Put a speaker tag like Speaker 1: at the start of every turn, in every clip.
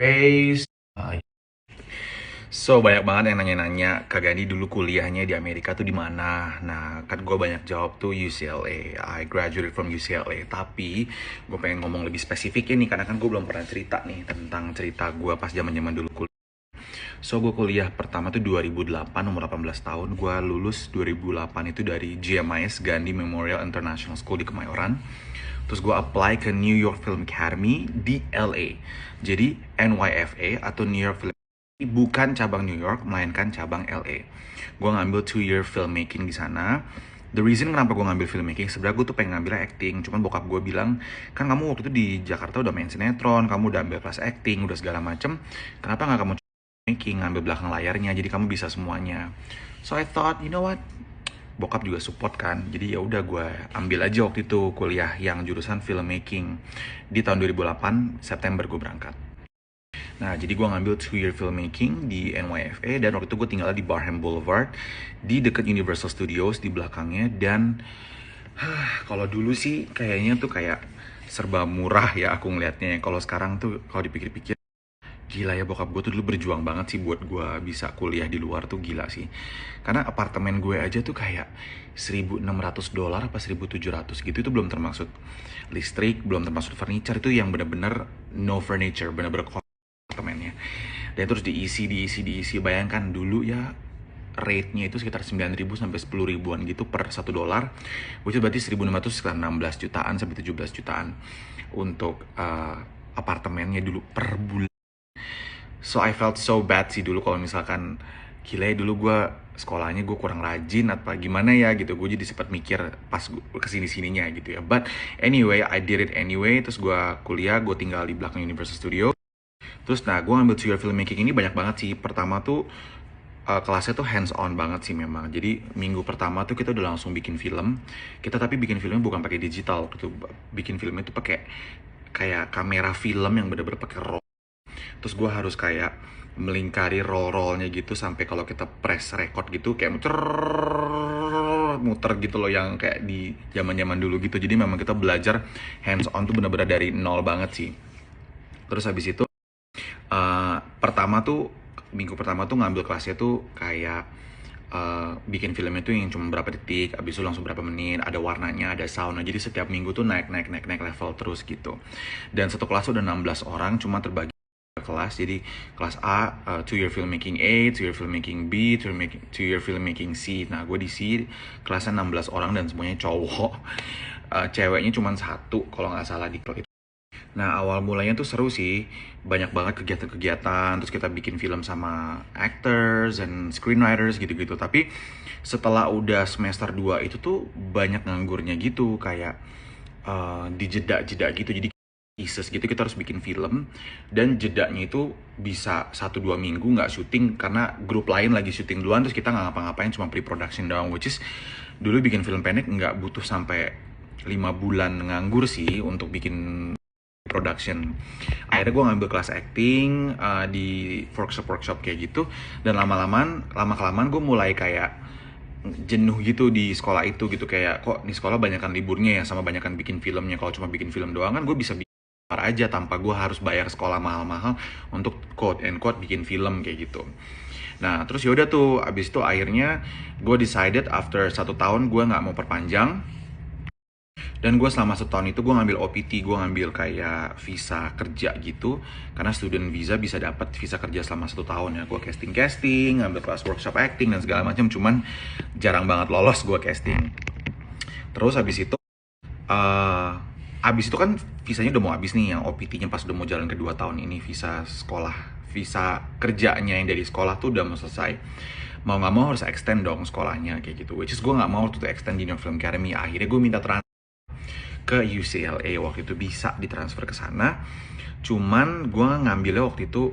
Speaker 1: Guys, banyak banget yang nanya-nanya Kak Gani dulu kuliahnya di Amerika tuh di mana. Nah, kan gue banyak jawab tuh UCLA. I graduated from UCLA. Tapi gue pengen ngomong lebih spesifik ini karena kan gue belum pernah cerita nih tentang cerita gue pas zaman-zaman dulu kuliah. Gue kuliah pertama tuh 2008, umur 18 tahun. Gue lulus 2008 itu dari GMIS, Gandhi Memorial International School di Kemayoran. Terus gue apply ke New York Film Academy di LA. Jadi NYFA atau New York Film Academy bukan cabang New York, melainkan cabang LA. Gue ngambil 2 year filmmaking di sana. The reason kenapa gue ngambil filmmaking, sebenarnya gue tuh pengen ngambil acting. Cuman bokap gue bilang, kan kamu waktu itu di Jakarta udah main sinetron, kamu udah ambil kelas acting, udah segala macem. Kenapa nggak kamu making, ngambil belakang layarnya, jadi kamu bisa semuanya. So I thought, you know what, bokap juga support kan, jadi ya udah gue ambil aja waktu itu kuliah yang jurusan filmmaking. Di tahun 2008 September gue berangkat. Nah, jadi gue ngambil 2 year filmmaking di NYFA, dan waktu itu gue tinggal di Barham Boulevard di dekat Universal Studios di belakangnya. Dan kalau dulu sih kayaknya tuh kayak serba murah ya aku ngelihatnya. Kalau sekarang tuh kalau dipikir-pikir, gila ya, bokap gue tuh dulu berjuang banget sih buat gue bisa kuliah di luar tuh, gila sih. Karena apartemen gue aja tuh kayak $1.600 apa 1.700 gitu, itu belum termasuk listrik, belum termasuk furniture. Itu yang bener-bener no furniture, bener-bener apartemennya. Dan terus diisi. Bayangkan dulu ya, rate-nya itu sekitar 9.000 sampai 10 ribuan gitu per $1, which is berarti 1.600 sekitar 16 jutaan sampai 17 jutaan untuk apartemennya dulu per bulan. So I felt so bad sih dulu kalau misalkan, gila ya, dulu gue sekolahnya gue kurang rajin apa gimana ya gitu. Gue jadi sempat mikir pas kesini-sininya gitu ya. But anyway, I did it anyway. Terus gue kuliah, gue tinggal di belakang Universal Studio. Terus nah, gue ngambil 2 year filmmaking ini banyak banget sih. Pertama tuh kelasnya tuh hands on banget sih memang. Jadi minggu pertama tuh kita udah langsung bikin film. Kita tapi bikin filmnya bukan pakai digital gitu. Bikin filmnya tuh pakai kayak kamera film yang bener-bener pakai roll. Terus gue harus kayak melingkari roll-rollnya gitu sampai kalau kita press record gitu kayak muter gitu loh, yang kayak di zaman-zaman dulu gitu. Jadi memang kita belajar hands on tuh bener-bener dari nol banget sih. Terus habis itu pertama tuh minggu pertama tuh ngambil kelasnya tuh kayak bikin filmnya tuh yang cuma berapa detik, abis itu langsung berapa menit, ada warnanya, ada soundnya. Jadi setiap minggu tuh naik level terus gitu. Dan satu kelas udah 16 orang, cuma terbagi kelas. Jadi kelas A, 2 year filmmaking A, 2 year filmmaking B, 2 year filmmaking C. Nah, gue di C, kelasnya 16 orang dan semuanya cowok. Ceweknya cuma satu kalau nggak salah di kelas itu. Nah, awal mulanya tuh seru sih. Banyak banget kegiatan-kegiatan. Terus kita bikin film sama actors and screenwriters gitu-gitu. Tapi setelah udah semester 2 itu tuh banyak nganggurnya gitu. Kayak di jeda-jeda gitu. Jadi pieces gitu, kita harus bikin film. Dan jedanya itu bisa 1-2 minggu nggak syuting karena grup lain lagi syuting duluan. Terus kita nggak ngapa-ngapain, cuma pre-production doang. Which is dulu bikin film pendek nggak butuh sampai 5 bulan nganggur sih untuk bikin production. Akhirnya gue ngambil kelas acting di workshop kayak gitu. Dan lama-kelamaan gue mulai kayak jenuh gitu di sekolah itu gitu. Kayak kok di sekolah banyakan liburnya ya sama banyakan bikin filmnya. Kalau cuma bikin film doang kan gue bisa bikin aja tanpa gue harus bayar sekolah mahal-mahal untuk quote and quote bikin film kayak gitu. Nah terus yaudah tuh, abis itu akhirnya gue decided after 1 tahun gue nggak mau perpanjang. Dan gue selama setahun itu gue ngambil OPT, gue ngambil kayak visa kerja gitu. Karena student visa bisa dapat visa kerja selama 1 tahun ya. Gue casting, ngambil kelas workshop acting dan segala macam. Cuman jarang banget lolos gue casting. Terus habis itu kan visanya udah mau habis nih, yang OPT-nya pas udah mau jalan kedua tahun ini. Visa sekolah, visa kerjanya yang dari sekolah tuh udah mau selesai. Mau nggak mau harus extend dong sekolahnya kayak gitu. Which is gue nggak mau tuh extend di New York Film Academy. Akhirnya gue minta ke UCLA. Waktu itu bisa ditransfer ke sana. Cuman gue ngambilnya waktu itu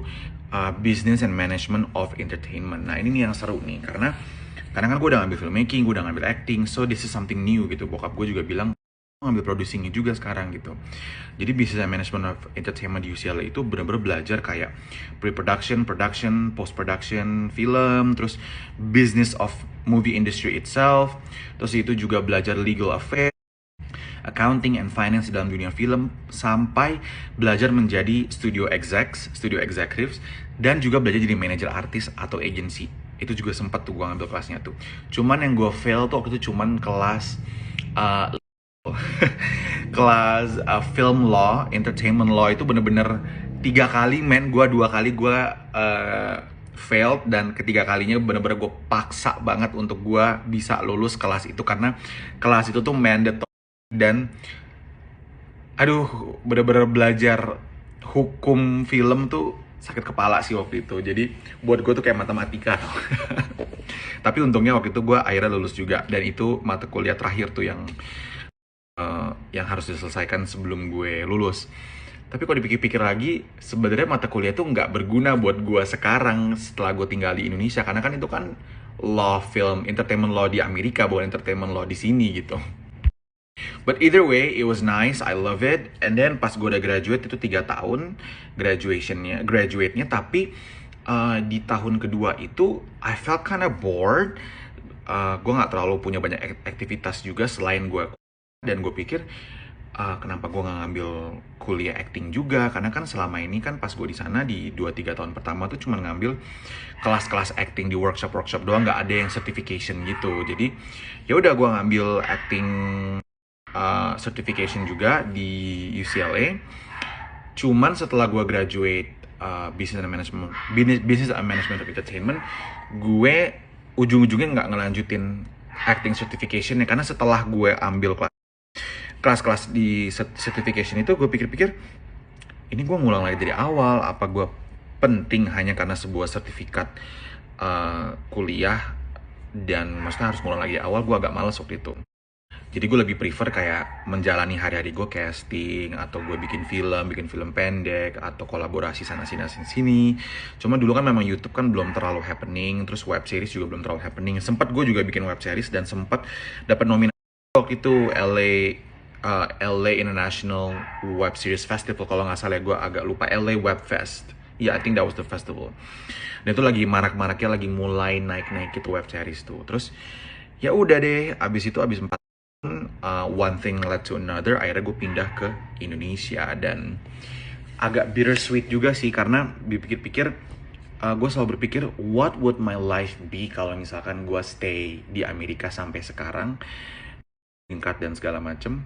Speaker 1: Business and Management of Entertainment. Nah ini nih yang seru nih, karena kan gue udah ngambil filmmaking, gue udah ngambil acting, so this is something new gitu. Bokap gue juga bilang ngambil producingnya juga sekarang gitu. Jadi Business and Management of Entertainment di UCLA itu benar-benar belajar kayak pre-production, production, post-production film, terus business of movie industry itself. Terus itu juga belajar legal affairs, accounting and finance di dalam dunia film, sampai belajar menjadi studio executives, dan juga belajar jadi manajer artis atau agency. Itu juga sempat tuh gue ngambil kelasnya tuh. Cuman yang gue fail tuh waktu itu cuman kelas uh, kelas film law, entertainment law itu bener-bener 3 kali men, gue 2 kali gue failed, dan ketiga kalinya bener-bener gue paksa banget untuk gue bisa lulus kelas itu, karena kelas itu tuh mandatory. Dan aduh, bener-bener belajar hukum film tuh sakit kepala sih waktu itu. Jadi buat gue tuh kayak matematika. Tapi untungnya waktu itu gue akhirnya lulus juga, dan itu mata kuliah terakhir tuh yang harus diselesaikan sebelum gue lulus. Tapi kalau dipikir-pikir lagi, sebenarnya mata kuliah itu nggak berguna buat gue sekarang setelah gue tinggal di Indonesia, karena kan itu kan law film, entertainment law di Amerika, bukan entertainment law di sini gitu. But either way, it was nice, I love it. And then pas gue udah graduate itu 3 tahun graduate-nya, tapi di tahun kedua itu I felt kinda bored. Gue nggak terlalu punya banyak aktivitas juga selain gue, dan gue pikir kenapa gue nggak ngambil kuliah acting juga, karena kan selama ini kan pas gue di sana di 2-3 tahun pertama tuh cuma ngambil kelas-kelas acting di workshop doang, nggak ada yang certification gitu. Jadi ya udah gue ngambil acting certification juga di UCLA. Cuman setelah gue graduate business and management of entertainment, gue ujung-ujungnya nggak ngelanjutin acting certification ya, karena setelah gue ambil kelas-kelas di certification itu, gue pikir-pikir ini gue ngulang lagi dari awal. Apa gue penting hanya karena sebuah sertifikat kuliah, dan maksudnya harus ngulang lagi awal? Gue agak males waktu itu. Jadi gue lebih prefer kayak menjalani hari-hari gue casting, atau gue bikin film pendek, atau kolaborasi sana sini. Cuma dulu kan memang YouTube kan belum terlalu happening, terus web series juga belum terlalu happening. Sempat gue juga bikin web series dan sempat dapat nominasi waktu itu LA International Web Series Festival, kalau nggak salah ya, gue agak lupa, LA Web Fest. Ya, yeah, I think that was the festival. Dan itu lagi marak-maraknya, lagi mulai naik-naik itu web series tuh. Terus ya udah deh, abis 4 one thing led to another, akhirnya gue pindah ke Indonesia. Dan agak bittersweet juga sih, karena dipikir-pikir gue selalu berpikir what would my life be kalau misalkan gue stay di Amerika sampai sekarang, tingkat dan segala macem.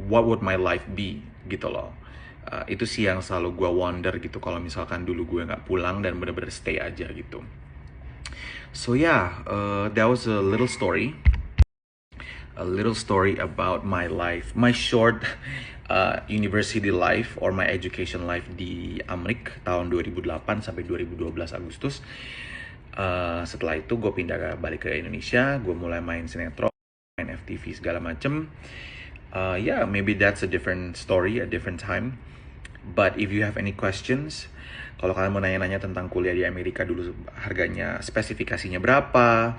Speaker 1: What would my life be gitu loh. Itu sih yang selalu gue wonder gitu, kalau misalkan dulu gue nggak pulang dan bener-bener stay aja gitu. So yeah, that was a little story about my life, my short university life or my education life di Amrik tahun 2008 sampai 2012 Agustus. Setelah itu gue pindah balik ke Indonesia, gue mulai main sinetron, main FTV segala macem. Yeah, maybe that's a different story, a different time. But if you have any questions, kalau kalian mau nanya-nanya tentang kuliah di Amerika dulu, harganya, spesifikasinya berapa,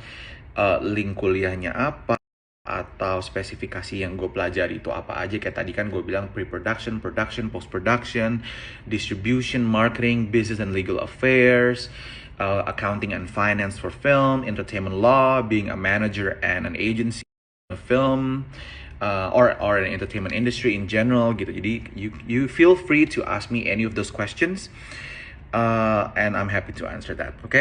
Speaker 1: link kuliahnya apa, atau spesifikasi yang gue pelajari itu apa aja, kayak tadi kan gue bilang pre-production, production, post-production, distribution, marketing, business and legal affairs, accounting and finance for film, entertainment law, being a manager and an agency, film, or an entertainment industry in general gitu. Jadi you feel free to ask me any of those questions, and I'm happy to answer that. Okay.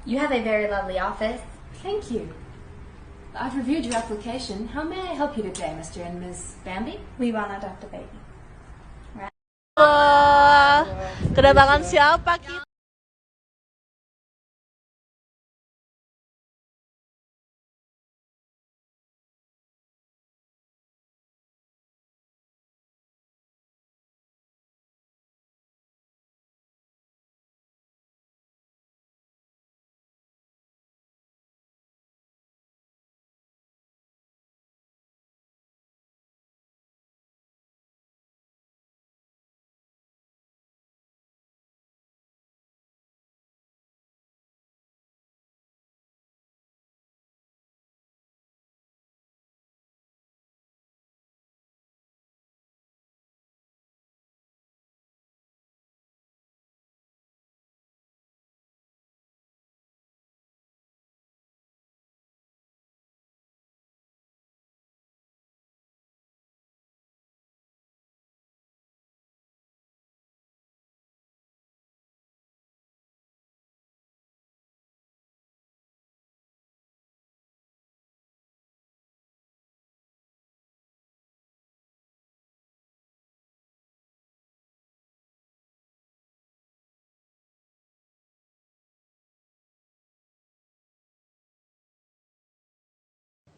Speaker 2: You have a very lovely office.
Speaker 3: Thank you. I've reviewed your application. How may I help you today, Mr. and Ms. Bambi?
Speaker 2: We want to adopt a baby.
Speaker 4: Wah, kedatangan siapa kita?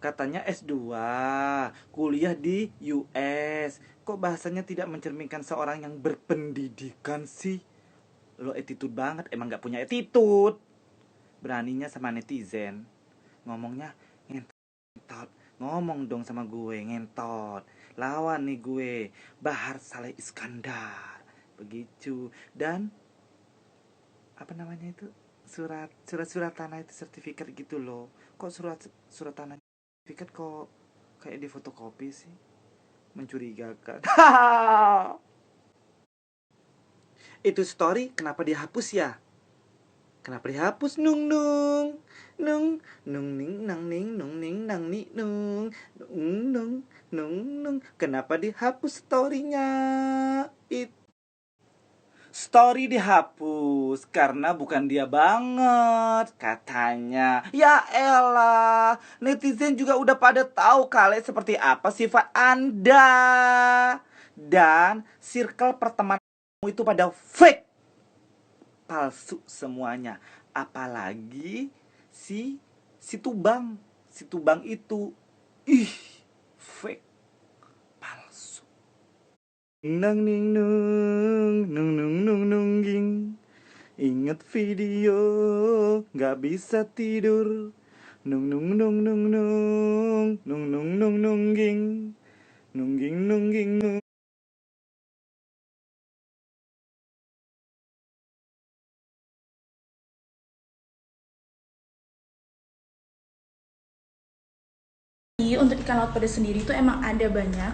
Speaker 5: Katanya S2, kuliah di US. Kok bahasanya tidak mencerminkan seorang yang berpendidikan sih? Lo attitude banget, emang gak punya attitude. Beraninya sama netizen. Ngomongnya ngentot. Ngomong dong sama gue, ngentot. Lawan nih gue, Bahar Saleh Iskandar. Begitu. Dan apa namanya itu? Surat tanah itu sertifikat gitu loh. Kok surat tanah sertifikat kok kayak di fotokopi sih? Mencurigakan. Itu story kenapa dihapus ya? Kenapa dihapus? Nung nung nung nung ning nang ning nung ning nang ni nung nung nung nung. Kenapa dihapus storynya? Story dihapus karena bukan dia banget katanya. Ya elah, netizen juga udah pada tahu kali seperti apa sifat Anda. Dan circle pertemananmu itu pada fake. Palsu semuanya. Apalagi si Tubang. Si Tubang itu fake. Palsu. Nang ning nung nung nung nung nung ging. Ingat video gak bisa tidur. Nung nung nung nung nung nung nung nung nung ging. Nung ging nung ging nung.
Speaker 2: Untuk ikan laut pedas sendiri itu emang ada banyak